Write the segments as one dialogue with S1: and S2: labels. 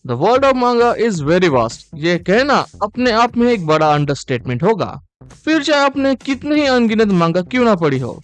S1: The world of मांगा is very vast. ये कहना अपने आप में एक बड़ा अंडरस्टेटमेंट होगा। फिर चाहे आपने कितनी ही अनगिनत मांगा क्यों ना पढ़ी हो,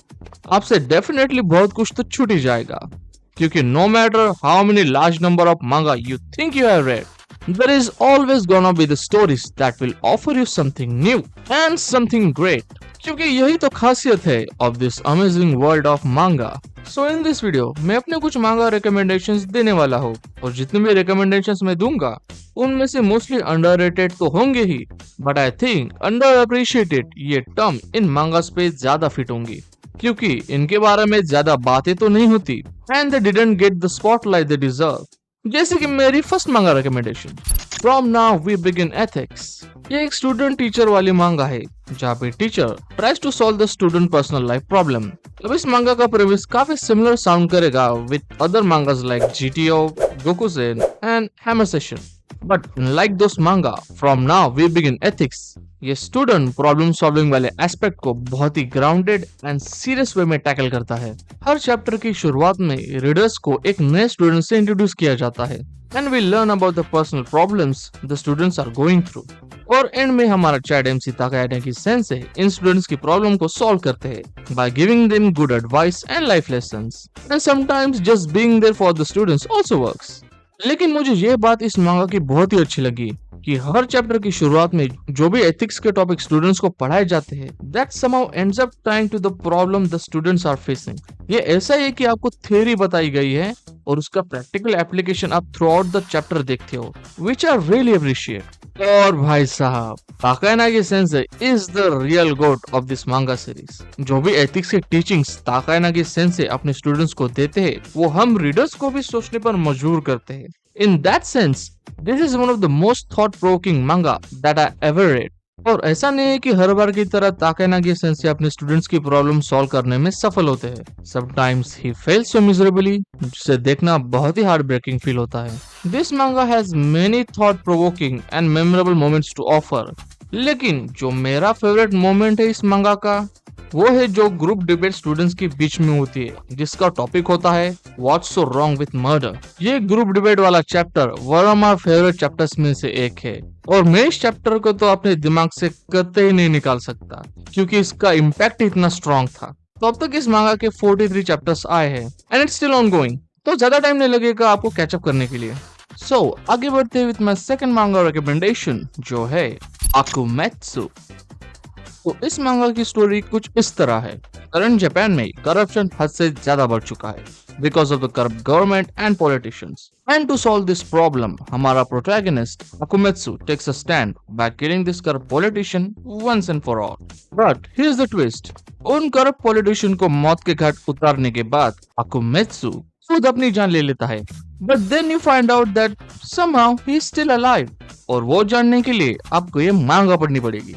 S1: आपसे डेफिनेटली बहुत कुछ तो छूट ही जाएगा। क्योंकि no matter how many large number of manga you think you have read, there is always gonna be the stories that will offer you something new and something great। क्योंकि यही तो खासियत है of this amazing world of manga। So in this video मैं अपने कुछ मांगा recommendations देने वाला हूँ, और जितने भी recommendations मैं दूंगा उनमें से मोस्टली अंडररेटेड तो होंगे ही, but I think under appreciated ये टर्म इन मांगा पे ज्यादा फिट होंगी, क्योंकि इनके बारे में ज्यादा बातें तो नहीं होती and they didn't get the spotlight they deserve. जैसे कि मेरी first manga recommendation, from now we begin ethics. ये एक स्टूडेंट टीचर वाली मांगा है, जहाँ पे teacher tries to solve the student personal life problem. अब इस मांगा का प्रीमिस काफी सिमिलर साउंड करेगा with other mangas like GTO, Gokusen and hammer session, but like those manga from now we begin ethics, ये student problem solving वाले aspect को बहुत ही grounded and serious वे में टैकल करता है। हर चैप्टर की शुरुआत में रीडर्स को एक नए स्टूडेंट से इंट्रोड्यूस किया जाता है and we learn about the personal problems the students are going through, और एंड में हमारा चैट एमसी ताकायाने की सेंस से इन स्टूडेंट्स की प्रॉब्लम को सॉल्व करते हैं by giving them good advice and life lessons, and sometimes just being there for the students also works. लेकिन मुझे ये बात इस मांगा की बहुत ही अच्छी लगी कि हर चैप्टर की शुरुआत में जो भी एथिक्स के टॉपिक स्टूडेंट्स को पढ़ाए जाते हैं, that somehow ends up tying to the problem the students are facing. ये ऐसा है कि आपको थ्योरी बताई गई है और उसका प्रैक्टिकल एप्लीकेशन आप थ्रू आउट द चैप्टर देखते हो, विच आर रियली अप्रिशिएट। और भाई साहब, Takayanagi sensei is the real GOAT of this manga series. जो भी एथिक्स के टीचिंग्स ताकायानागी सेंसेई अपने स्टूडेंट्स को देते हैं, वो हम रीडर्स को भी सोचने पर मजबूर करते हैं। In that sense, this is one of the most thought-provoking manga that I ever read। और ऐसा नहीं है कि हर बार की तरह ताकायानागी सेंसेई अपने स्टूडेंट्स की प्रॉब्लम सॉल्व करने में सफल होते हैं। Sometimes he fails so miserably, जिसे देखना बहुत ही हार्ट ब्रेकिंग फील होता है। This manga has many thought-provoking and memorable moments to offer। लेकिन जो मेरा फेवरेट मोमेंट है इस मांगा का, वो है जो ग्रुप डिबेट स्टूडेंट्स के बीच में होती है, जिसका टॉपिक होता है what's so wrong with murder. ये ग्रुप डिबेट वाला chapter one of my favourite chapters में से एक है, और मैं इस चैप्टर को तो अपने दिमाग से कतई ही नहीं निकाल सकता, क्योंकि इसका इम्पैक्ट इतना स्ट्रॉन्ग था। तो अब तक इस मांगा के 43 चैप्टर्स आए हैं एंड इट्स स्टिल ऑनगोइंग, तो ज्यादा टाइम नहीं लगेगा आपको कैचअप करने के लिए। सो आगे बढ़ते हैं विद माय सेकंड मांगा रिकमेंडेशन, जो है आकुमेत्सु। तो इस मांगा की स्टोरी कुछ इस तरह है। करंट जापान में करप्शन हद से ज्यादा बढ़ चुका है because of the corrupt government and politicians, and to solve this problem हमारा protagonist Akumetsu takes a stand by killing this corrupt politician once and for all. But here is the twist, उन corrupt politician को मौत के घाट उतारने के बाद आकुमेत्सु खुद अपनी जान ले लेता है, but then you find out that somehow he is still alive, और वो जानने के लिए आपको ये मांगा पढ़नी पड़ेगी।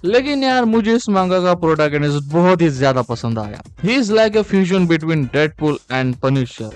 S1: लेकिन यार, मुझे इस मांगा का प्रोटैगनिस्ट बहुत ही ज्यादा पसंद आया। He is like a fusion between Deadpool and Punisher,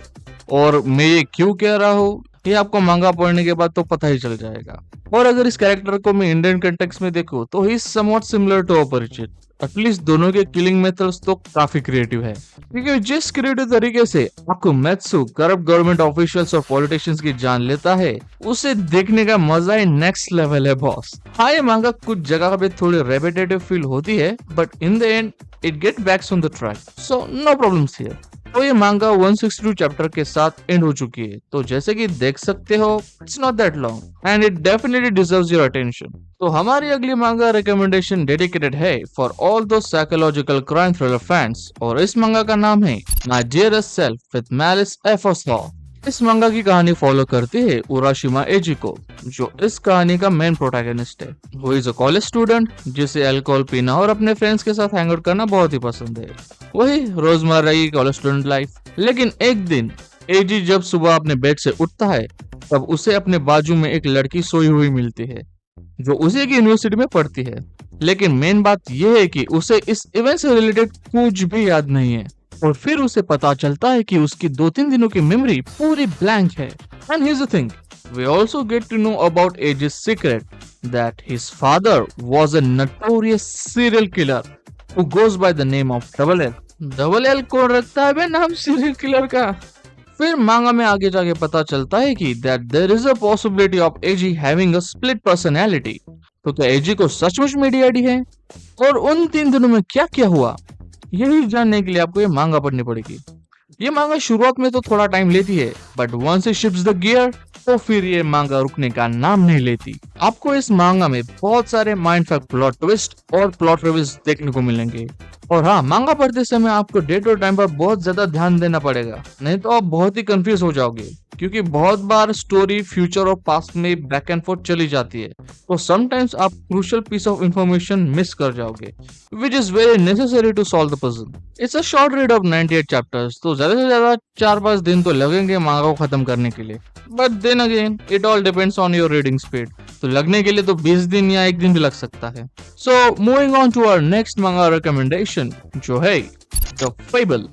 S1: और मैं ये क्यों कह रहा हूँ ये आपको मांगा पढ़ने के बाद तो पता ही चल जाएगा। और अगर इस कैरेक्टर को मैं इंडियन कंटेक्स्ट में देखूं तो he is somewhat similar to Aparichit. At least दोनों के किलिंग मेथड्स तो काफी क्रिएटिव है, क्योंकि जिस क्रिएटिव तरीके से आकुमेत्सु करप्ट गवर्नमेंट ऑफिशियल्स और पॉलिटिशियंस की जान लेता है, उसे देखने का मजा ही नेक्स्ट लेवल है बॉस। हाँ, ये मांगा कुछ जगह पे थोड़ी रेपिटेटिव फील होती है, but in the end it get back on the track, so no problems here. तो ये मांगा 162 चैप्टर के साथ एंड हो चुकी है, तो जैसे कि देख सकते हो it's not that long and it definitely deserves your attention. तो हमारी अगली मांगा रिकमेंडेशन डेडिकेटेड है for all those psychological crime thriller fans, और इस मांगा का नाम है my dearest self with malice aforethought. इस मांगा की कहानी फॉलो करती है उराशिमा एजी को, जो इस कहानी का मेन प्रोटैगनिस्ट है। वो इज अ कॉलेज स्टूडेंट जिसे अल्कोहल पीना और अपने फ्रेंड्स के साथ हैंग आउट करना बहुत ही पसंद है, वही रोजमर्रा की कॉलेज स्टूडेंट लाइफ। लेकिन एक दिन एजी जब सुबह अपने बेड से उठता है, तब उसे अपने बाजू में एक लड़की सोई हुई मिलती है, जो उसी की यूनिवर्सिटी में पढ़ती है। लेकिन मेन बात यह है कि उसे इस इवेंट से रिलेटेड कुछ भी याद नहीं है, और फिर उसे पता चलता है कि उसकी 2-3 दिनों की मेमोरी पूरी ब्लैंक है। And here's the thing, we also get to know about Eiji's secret that his father was a notorious serial killer who goes by the name of double L. Double L कौन रखता है बे नाम serial killer का? फिर मांगा में आगे जाके पता चलता है कि that there is a possibility of Eiji having a split personality. तो क्या एजी को सचमुच में डीआईडी है? और उन 3 दिनों में क्या क्या हुआ, यही जानने के लिए आपको ये मांगा पढ़नी पड़ेगी। ये मांगा शुरुआत में तो थोड़ा टाइम लेती है, but once it shifts the gear तो फिर ये मांगा रुकने का नाम नहीं लेती। आपको इस मांगा में बहुत सारे माइंडफक प्लॉट ट्विस्ट और प्लॉट रिवील्स देखने को मिलेंगे। और हाँ, मांगा पढ़ते समय आपको डेट और टाइम पर बहुत ज्यादा ध्यान देना पड़ेगा, नहीं तो आप बहुत ही कंफ्यूज हो जाओगे, क्योंकि बहुत बार स्टोरी फ्यूचर और पास्ट में बैक एंड फोर्थ चली जाती है। तो समटाइम्स आप crucial piece of information miss कर जाओगे, which is very necessary to solve the puzzle. It's a short read of 98 chapters, तो ज्यादा से ज्यादा 4-5 दिन तो लगेंगे मांगा को खत्म करने के लिए। But then again it all depends on your reading speed, तो लगने के लिए तो 20 दिन या 1 दिन भी लग सकता है। So moving on to our next manga recommendation, जो है द फेबल।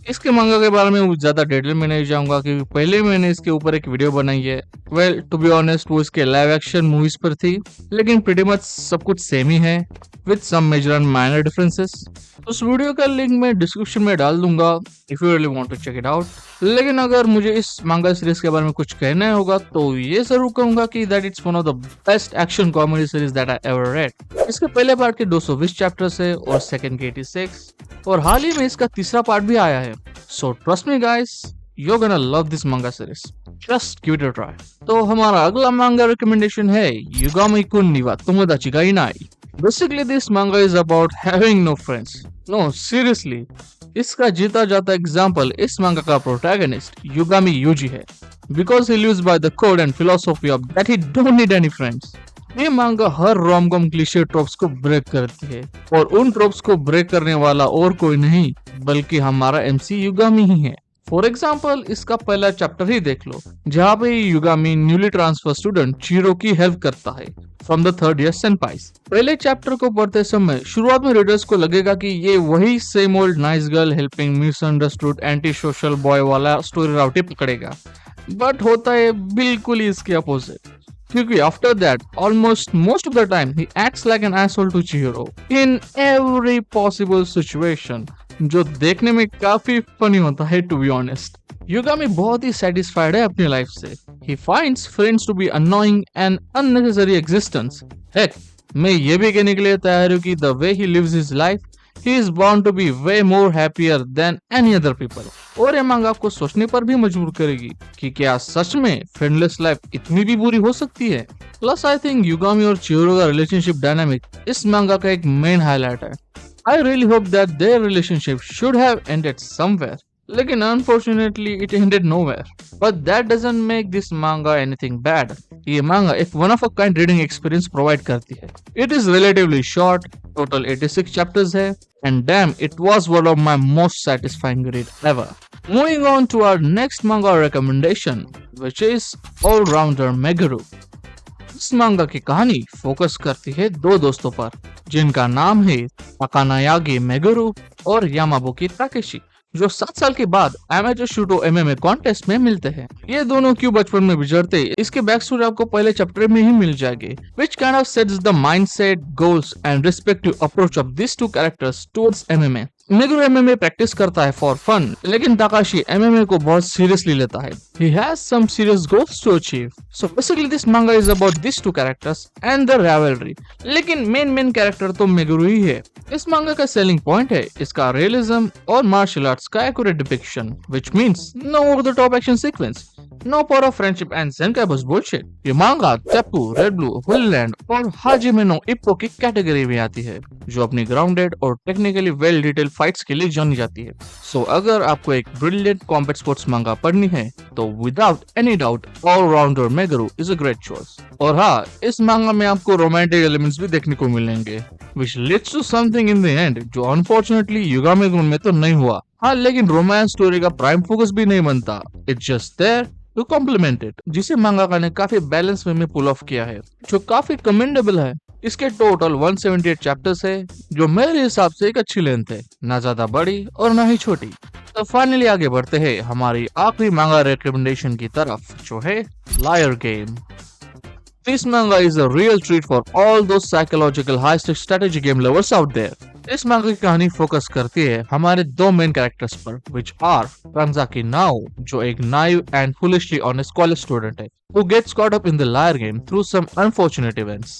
S1: इसके मांगा के बारे में ज्यादा डिटेल में नहीं जाऊंगा, क्योंकि पहले मैंने इसके ऊपर एक वीडियो बनाई है। वेल टू बी ऑनेस्ट, वो इसके लाइव एक्शन मूवीज पर थी, लेकिन प्रीटी मच सब कुछ सेम ही है with some major and minor differences. तो उस वीडियो का लिंक मैं डिस्क्रिप्शन में डाल दूंगा if you really want to check it out. लेकिन अगर मुझे इस मांगा सीरीज के बारे में कुछ कहना होगा तो ये जरूर कहूंगा कि that it's one of the best action comedy series that I ever read. इसके पहले पार्ट के 220 चैप्टर्स है और सेकंड के 86, और हाल ही में इसका तीसरा पार्ट भी आया है। So trust me guys, you're gonna love this manga series. Just give it a try. तो हमारा अगला मांगा रिकमेंडेशन है युगामी कुन वा तोमोदाची ga inai. Basically this manga is about having no friends. No, seriously. इसका जीता जाता एग्जाम्पल इस मांगा का प्रोटैगनिस्ट युगामी यूजी है, because he lives by the code and philosophy of that he don't need any friends. ये मांगा हर romcom cliché tropes को break करती है, और उन ट्रोप्स को ब्रेक करने वाला और कोई नहीं बल्कि हमारा एमसी युगामी ही है। फॉर एग्जाम्पल इसका पहला चैप्टर ही देख लो, जहाँ पे युगामी न्यूली ट्रांसफर स्टूडेंट चीरो की हेल्प करता है फ्रॉम द 3rd ईयर सेनपाइस। पहले चैप्टर को पढ़ते समय शुरुआत में रीडर्स को लगेगा कि ये वही same old nice girl helping misunderstood anti social boy वाला स्टोरी राउटी पकड़ेगा, बट होता है बिल्कुल ही इसके अपोजिट। क्योंकि after that almost most of the time he acts like an asshole to Chiro in every possible situation, जो देखने में काफी फनी होता है टू बी ऑनेस्ट। युगामी बहुत ही सेटिस्फाइड है अपनी लाइफ से। He finds friends to be annoying and unnecessary existence. Heck, मैं ये भी कहने के लिए तैयार हूँ कि the way he lives his life, he is bound to be way more happier than any other people. और ये मांगा आपको सोचने पर भी मजबूर करेगी कि क्या सच में फ्रेंडलेस लाइफ इतनी भी बुरी हो सकती है। प्लस आई थिंक युगामी और चिहिरो का रिलेशनशिप डायनामिक इस मांगा का एक मेन हाईलाइट है। I really hope that their relationship should have ended somewhere, लेकिन unfortunately it ended nowhere. But that doesn't make this manga anything bad. ये मांगा एक one of a kind reading experience provide करती है। It is relatively short, total 86 chapters है, and damn, it was one of my most satisfying read ever. Moving on to our next manga recommendation, which is All Rounder Meguru. इस manga की कहानी focus करती है 2 दोस्तों पर, जिनका नाम है ताकानायागी मेगुरु और यामाबुकी ताकेशी, जो 7 साल के बाद एमेचर शूटो एमएमए कॉन्टेस्ट में मिलते हैं। ये दोनों क्यों बचपन में बिछड़ते, इसके बैक स्टोरी आपको पहले चैप्टर में ही मिल जाएगी, which kind of sets the mindset, goals and respective approach of these 2 characters towards MMA. Meguru MMA practice करता है फॉर फन, लेकिन ताकाशी एमएमए को बहुत सीरियसली लेता है। He has some serious goals to achieve. So basically this manga is about these 2 characters and their rivalry. लेकिन main character तो मेगुरु ही है। इस मांगा का सेलिंग पॉइंट है इसका रियलिज्म और मार्शल आर्ट्स का accurate depiction, which means no over the top action sequence, no power of friendship and zenkai बस bullshit। ये मांगा टेप्पू, रेड ब्लू, होली लैंड और हाजिमे नो इप्पो की कैटेगरी में आती है, जो अपनी ग्राउंडेड और टेक्निकली वेल डिटेल्ड फाइट्स के लिए जानी जाती है। सो अगर आपको एक ब्रिलियंट कॉम्बैट स्पोर्ट्स मांगा पढ़नी है तो without any doubt all rounder Meguru is a great choice. और हाँ, इस मांगा में आपको रोमांटिक एलिमेंट्स भी देखने को मिलेंगे, which leads to something in the end, जो अनफॉर्चुनेटली युगामी कुन में तो नहीं हुआ। हाँ, लेकिन रोमांस स्टोरी का प्राइम फोकस भी नहीं बनता, it's just there to complement it, जिसे मांगाका ने काफी बैलेंस वे में पुल ऑफ किया है, जो काफी कमेंडेबल है। इसके टोटल 178 चैप्टर्स है, जो मेरे हिसाब से एक अच्छी लेंथ है, ना ज्यादा बड़ी और ना ही छोटी। तो फाइनली आगे बढ़ते हैं हमारी आखिरी मांगा रिकमेंडेशन की तरफ, जो है liar game. This manga is a real treat for all those psychological high-stakes strategy game lovers out there. इस मांगा की कहानी फोकस करती है हमारे दो मेन कैरेक्टर्स पर, विच आर कांजाकी नाओ, जो एक naive and foolishly honest college student है who gets caught up in the liar game through some unfortunate events.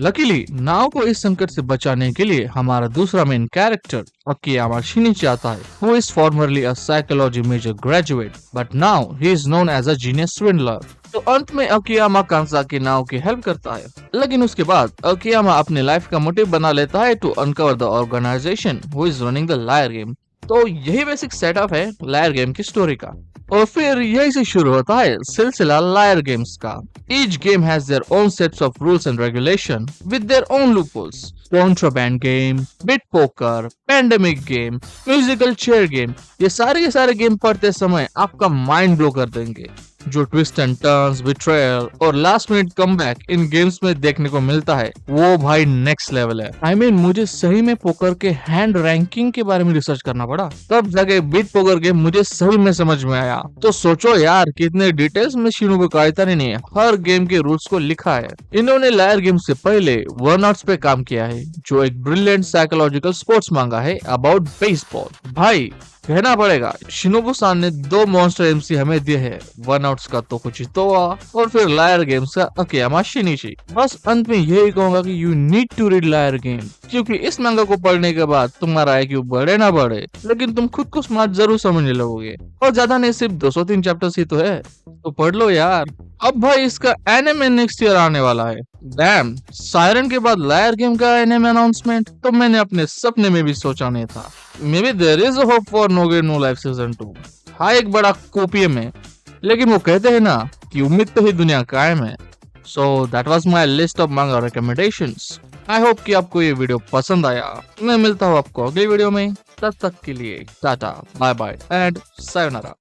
S1: Luckily नाओ को इस संकट से बचाने के लिए हमारा दूसरा मेन कैरेक्टर अकियामा शिनिची आता है, who is formerly a psychology major graduate but now he is known as a genius swindler. तो अंत में अकियामा कांजाकी नाओ की हेल्प करता है, लेकिन उसके बाद अकियामा अपने लाइफ का मोटिव बना लेता है to uncover the organization who is running the liar game. तो यही बेसिक सेटअप है लायर गेम की स्टोरी का, और फिर यही से शुरू होता है सिलसिला लायर गेम्स का। Each game has their own sets of rules and regulation with their own loopholes. Contraband game, bit poker, pandemic game, musical chair game, ये सारे गेम पढ़ते समय आपका माइंड ब्लो कर देंगे। जो ट्विस्ट एंड टर्न्स, बिट्रेयल और लास्ट मिनट कमबैक इन games में देखने को मिलता है वो भाई नेक्स्ट लेवल है। I mean, मुझे सही में पोकर के हैंड रैंकिंग के बारे में रिसर्च करना पड़ा, तब जाके बिट पोकर गेम मुझे सही में समझ में आया। तो सोचो यार कितने डिटेल्स में शिनोबु काइतानी ने हर गेम के रूल्स को लिखा है। इन्होंने लायर गेम से पहले बर्नआउट्स पे काम किया है, जो एक ब्रिलियंट साइकोलॉजिकल स्पोर्ट्स मांगा है अबाउट बेसबॉल। भाई कहना पड़ेगा शिनोबु सान ने दो मॉन्स्टर एमसी हमें दिए हैं, बर्नआउट्स का तोकुचितोआ और फिर लायर गेम्स का अकियामा शिनिची। बस अंत में यही कहूंगा कि you need to read liar game, क्योंकि इस मांगा को पढ़ने के बाद तुम्हारा IQ बढ़े ना बढ़े, लेकिन तुम खुद को स्मार्ट जरूर समझने लगोगे। और ज्यादा नहीं, सिर्फ 203 चैप्टर्स ही तो है, तो पढ़ लो यार। अब भाई इसका एनिमे नेक्स्ट ईयर आने वाला है। डैम, सायरन के बाद लायर गेम का एनिमे अनाउंसमेंट तो मैंने अपने सपने में भी सोचा नहीं था। Maybe there is a hope for no game no life season 2। हाँ, एक बड़ा कॉपीएम है, लेकिन वो कहते हैं ना कि उम्मीद पे ही दुनिया कायम है। So that was my list of मांगा रिकमेंडेशंस। आई होप कि आपको ये वीडियो पसंद आया। मैं मिलता हूँ आपको अगली वीडियो में, तब तक के लिए tata, bye bye and sayonara.